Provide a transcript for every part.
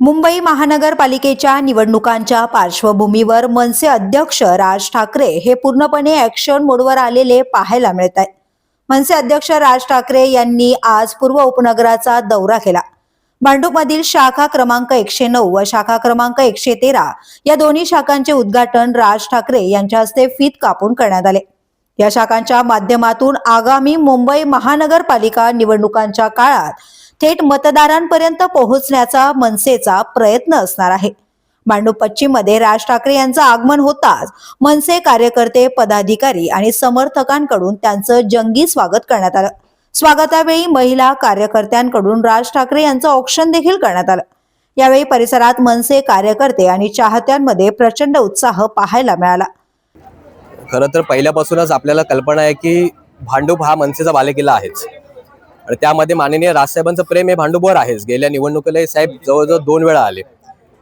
मुंबई महानगरपालिकेच्या निवडणुकांच्या पार्श्वभूमीवर मनसे अध्यक्ष राज ठाकरे हे पूर्णपणे ऍक्शन मोडवर आलेले पाहायला मिळत आहे। मनसे अध्यक्ष राज ठाकरे यांनी आज पूर्व उपनगराचा दौरा केला। भांडूपमधील शाखा क्रमांक 109 व शाखा क्रमांक 113 या दोन्ही शाखांचे उद्घाटन राज ठाकरे यांच्या हस्ते फीत कापून करण्यात आले। या शाखांच्या माध्यमातून आगामी मुंबई महानगरपालिका निवडणुकांच्या काळात थेट मतदारांपर्यंत पोहोचण्याचा मनसेचा प्रयत्न असणार आहे। भांडूप पश्चिम मध्ये राज ठाकरे यांचं आगमन होताच मनसे कार्यकर्ते, पदाधिकारी आणि समर्थकांकडून त्यांचं जंगी स्वागत करण्यात आलं। स्वागतावेळी महिला कार्यकर्त्यांकडून राज ठाकरे यांचं औक्षण देखील करण्यात आलं। यावेळी परिसरात मनसे कार्यकर्ते आणि चाहत्यांमध्ये प्रचंड उत्साह पाहायला मिळाला। खरं तर पहिल्यापासूनच आपल्याला कल्पना आहे की भांडूप हा मनसेचा बालेकिल्ला आहेच आणि त्यामध्ये माननीय राजसाहेबांचं प्रेम हे भांडूपवर आहेच। गेल्या निवडणुकीला साहेब जवळजवळ 2 वेळा आले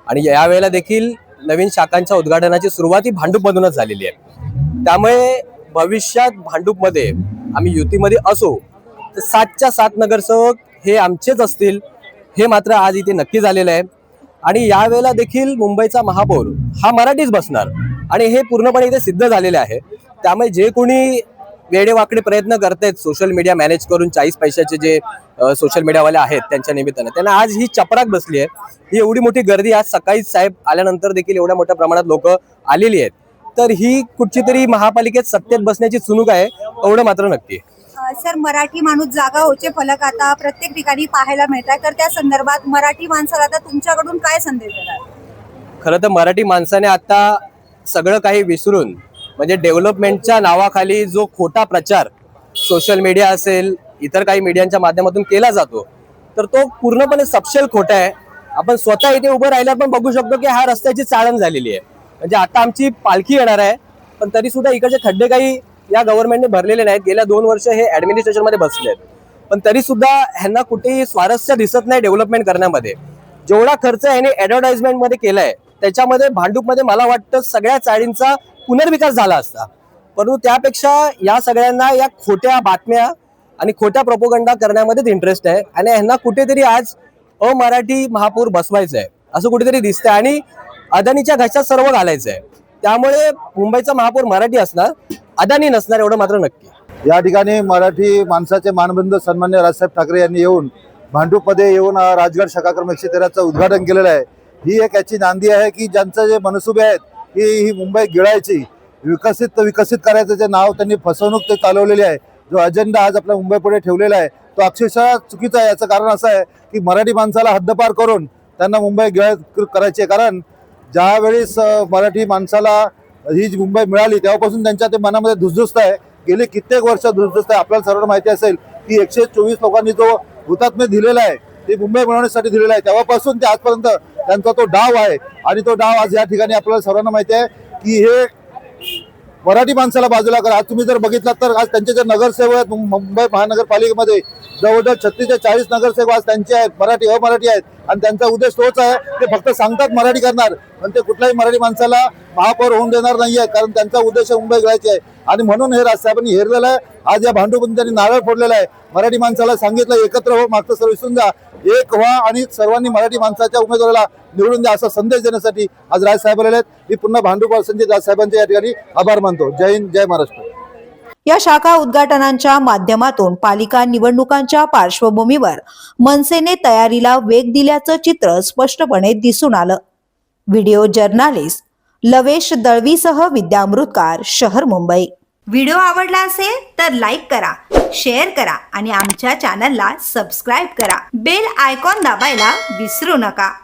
आणि यावेळेला देखील नवीन शाखांच्या उद्घाटनाची सुरुवात ही भांडूपमधूनच झालेली आहे। त्यामुळे भविष्यात भांडूपमध्ये आम्ही युतीमध्ये असो तर 7च्या 7 नगरसेवक हे आमचेच असतील हे मात्र आज इथे नक्की झालेलं आहे। आणि यावेळेला देखील मुंबईचा महापौर हा मराठीच बसणार आणि हे पूर्णपणे इथे सिद्ध झालेले आहे। त्यामुळे जे कोणी वेडेवाकडे प्रयत्न करतायत सोशल मीडिया मॅनेज करून 40 पैशाचे जे सोशल मीडियावाले आहेत त्यांच्या निमित्तानं त्यांना आज ही चपराक बसली आहे। ही एवढी मोठी गर्दी आज सकाळी साहेब आल्यानंतर देखील एवढ्या मोठ्या प्रमाणात लोक आलेली आहेत, तर ही कुठची तरी महापालिकेत सत्तेत बसण्याची चुणूक आहे एवढं मात्र नक्की। सर, मराठी माणूस जागा होचे फलक आता प्रत्येक ठिकाणी पाहायला मिळतात, तर त्या संदर्भात मराठी माणसाला आता तुमच्याकडून काय संदेश देणार? खरं तर मराठी माणसाने आता सगळं काही विसरून म्हणजे डेव्हलपमेंटच्या नावाखाली जो खोटा प्रचार सोशल मीडिया असेल इतर काही मीडियांच्या माध्यमातून केला जातो तर तो पूर्णपणे सपशेल खोटा आहे। आपण स्वतः इथे उभं राहिल्यावर पण बघू शकतो की हा रस्त्याची चाळण झालेली आहे। म्हणजे आता आमची पालखी येणार आहे पण तरी सुद्धा इकडचे खड्डे काही या गव्हर्नमेंटने भरलेले नाहीत। गेल्या 2 वर्ष हे ऍडमिनिस्ट्रेशन मध्ये बसले आहेत पण तरी सुद्धा ह्यांना कुठेही स्वारस्य दिसत नाही डेव्हलपमेंट करण्यामध्ये। जेवढा खर्च ह्यांनी ऍडव्हर्टाइजमेंट मध्ये केलाय त्याच्यामध्ये भांडूपमध्ये मला वाटतं सगळ्या चाळींचा पुनर्विकास झाला असता, परंतु त्यापेक्षा या सगळ्यांना या खोट्या बातम्या आणि खोट्या प्रोपोगंडा करण्यामध्येच इंटरेस्ट आहे आणि ह्यांना कुठेतरी आज अमराठी महापौर बसवायचं आहे असं कुठेतरी दिसतंय आणि अदानीच्या घशात सर्व घालायचं आहे। त्यामुळे मुंबईचा महापौर मराठी असणार, अदानी नसणार एवढं मात्र नक्की। या ठिकाणी मराठी माणसाचे मानबंध सन्मान्य राजसाहेब ठाकरे यांनी येऊन भांडूपमध्ये येऊन राजगड शाखा क्रमांक 113चं उद्घाटन केलेलं आहे। ही एक याची नांदी आहे की ज्यांचं जे मनसुबे आहेत ही मुंबई गिळायची, विकसित करायचं जे नाव त्यांनी फसवणूक ते चालवलेली आहे। जो अजेंडा आज आपल्या मुंबई पुढे ठेवलेला आहे तो अक्षरशः चुकीचा आहे। याचं कारण असं आहे की मराठी माणसाला हद्दपार करून त्यांना मुंबई गिळत करायची आहे। कारण ज्यावेळेस मराठी माणसाला ही जी मुंबई मिळाली तेव्हापासून त्यांच्या ते मनामध्ये धुसधुसत आहे, गेली कित्येक वर्ष धुसधुसत आहे। आपल्याला सर्वांना माहिती असेल की 124 लोकांनी जो हुतात्मा दिलेला आहे ते मुंबई मिळवण्यासाठी दिलेला आहे। तेव्हापासून ते आजपर्यंत त्यांचा तो डाव आहे आणि तो डाव आज या ठिकाणी आपल्याला सर्वांना माहिती आहे की हे मराठी माणसाला बाजूला करा। आज तुम्ही जर बघितलात तर आज त्यांचे जे नगरसेवक आहेत मुंबई महानगरपालिकेमध्ये जवळजवळ 36 ते 40 नगरसेवक आज त्यांचे आहेत, मराठी अमराठी आहेत आणि त्यांचा उद्देश तोच आहे, ते फक्त सांगतात मराठी करणार पण ते कुठल्याही मराठी माणसाला महापौर होऊन देणार नाहीये, कारण त्यांचा उद्देश मुंबई गिळायची आहे। आणि म्हणून हे राजसाहेबांनी हेरलेलं आहे। आज या भांडूपमध्ये त्यांनी नारळ फोडलेला आहे। मराठी माणसाला सांगितलं एकत्र हो, मागचं सर्व विसरून जा, एक व्हा आणि सर्वांनी मराठी माणसाच्या उमेदवाराला निवडून द्या असा संदेश देण्यासाठी आज राजसाहेब आलेले आहेत। मी पुन्हा भांडूप संजय राजसाहेबांचे या ठिकाणी आभार मानतो। जय हिंद, जय महाराष्ट्र। या शाखा उद्घाटनांच्या माध्यमातून पालिका निवडणुकांच्या पार्श्वभूमीवर मनसेने तयारीला वेग दिल्याचं चित्र स्पष्टपणे दिसून आलं। व्हिडिओ जर्नालिस्ट लवेश दळवीसह विद्यामृतकार, शहर मुंबई। व्हिडिओ आवडला असेल तर लाईक करा, शेअर करा आणि आमच्या चॅनलला सबस्क्राईब करा। बेल आयकॉन दाबायला विसरू नका।